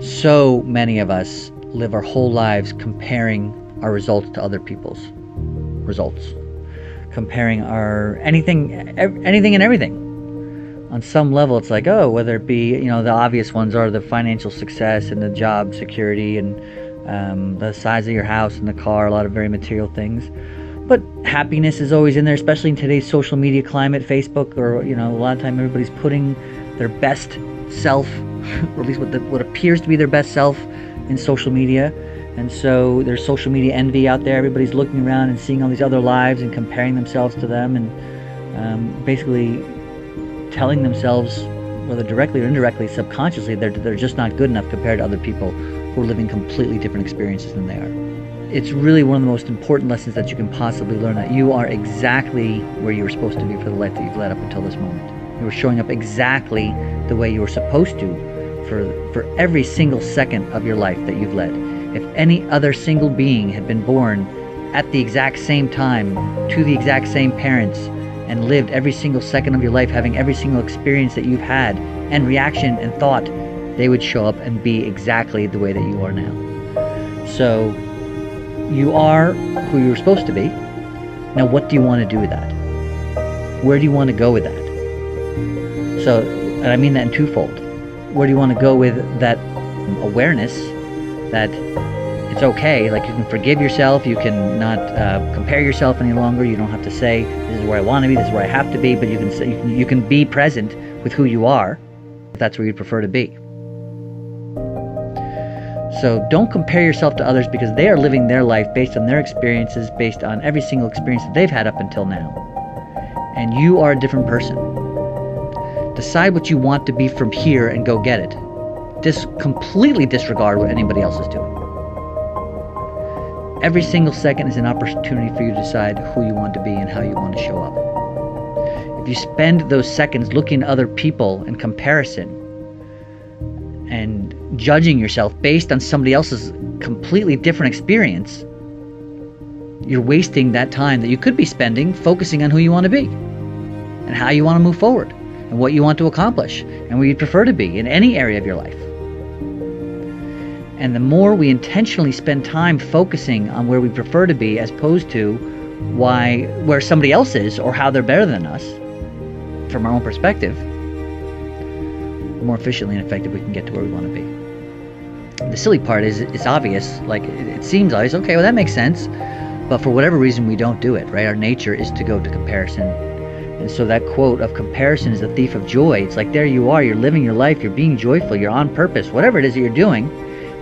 So many of us live our whole lives comparing our results to other people's results, comparing our anything and everything. On some level, it's like, oh, whether it be, the obvious ones are the financial success and the job security and the size of your house and the car, a lot of very material things. But happiness is always in there, especially in today's social media climate, Facebook, or, a lot of time everybody's putting their best self, or at least what appears to be their best self in social media. And so there's social media envy out there. Everybody's looking around and seeing all these other lives and comparing themselves to them, and basically telling themselves, whether directly or indirectly, subconsciously, they're just not good enough compared to other people who are living completely different experiences than they are. It's really one of the most important lessons that you can possibly learn, that you are exactly where you were supposed to be for the life that you've led up until this moment. You were showing up exactly the way you were supposed to for every single second of your life that you've led. If any other single being had been born at the exact same time, to the exact same parents, and lived every single second of your life having every single experience that you've had and reaction and thought, they would show up and be exactly the way that you are now. So you are who you were supposed to be. Now what do you want to do with that? Where do you want to go with that? So, and I mean that in twofold. Where do you want to go with that awareness that it's okay, like you can forgive yourself, you can not compare yourself any longer, you don't have to say, this is where I want to be, this is where I have to be, but you can say, you can be present with who you are, if that's where you'd prefer to be. So don't compare yourself to others, because they are living their life based on their experiences, based on every single experience that they've had up until now. And you are a different person. Decide what you want to be from here and go get it. Completely disregard what anybody else is doing. Every single second is an opportunity for you to decide who you want to be and how you want to show up. If you spend those seconds looking at other people in comparison and judging yourself based on somebody else's completely different experience, you're wasting that time that you could be spending focusing on who you want to be and how you want to move forward and what you want to accomplish and where you'd prefer to be in any area of your life. And the more we intentionally spend time focusing on where we prefer to be as opposed to where somebody else is or how they're better than us from our own perspective, the more efficiently and effective we can get to where we want to be. The silly part is it's obvious, like it seems obvious, okay, well that makes sense, but for whatever reason we don't do it, right? Our nature is to go to comparison. And so that quote of comparison is a thief of joy. It's like there you are, you're living your life, you're being joyful, you're on purpose, whatever it is that you're doing,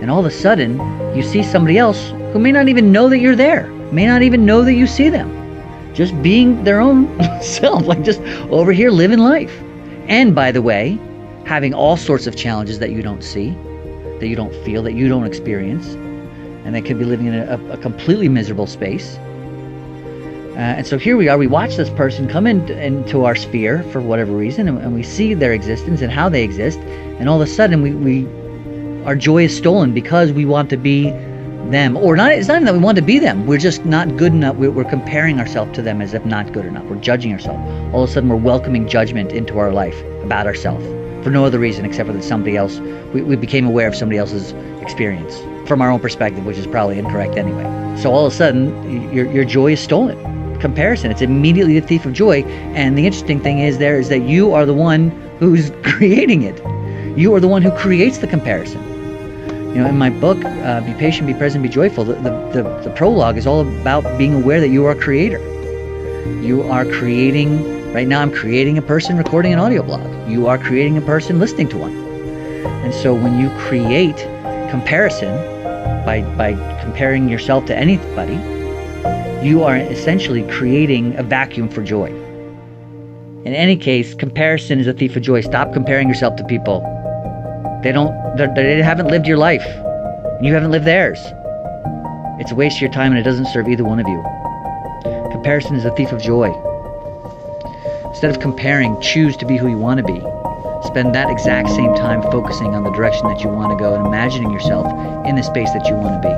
and all of a sudden you see somebody else who may not even know that you're there, may not even know that you see them, just being their own self, like just over here living life. And by the way, having all sorts of challenges that you don't see, that you don't feel, that you don't experience, and they could be living in a completely miserable space. And so here we are, we watch this person come into our sphere for whatever reason, and we see their existence and how they exist, and all of a sudden our joy is stolen because we want to be them. Or not, it's not even that we want to be them, we're just not good enough. We're comparing ourselves to them as if not good enough. We're judging ourselves. All of a sudden we're welcoming judgment into our life about ourselves for no other reason except for that somebody else, we became aware of somebody else's experience from our own perspective, which is probably incorrect anyway. So all of a sudden your joy is stolen. Comparison, it's immediately the thief of joy. And the interesting thing is that you are the one who's creating it. You are the one who creates the comparison. In my book, Be Patient, Be Present, Be Joyful, the prologue is all about being aware that you are a creator. You are creating, right now I'm creating a person recording an audio blog. You are creating a person listening to one. And so when you create comparison by comparing yourself to anybody, you are essentially creating a vacuum for joy. In any case, comparison is a thief of joy. Stop comparing yourself to people. They haven't lived your life, and you haven't lived theirs. It's a waste of your time, and it doesn't serve either one of you. Comparison is a thief of joy. Instead of comparing, choose to be who you want to be. Spend that exact same time focusing on the direction that you want to go and imagining yourself in the space that you want to be.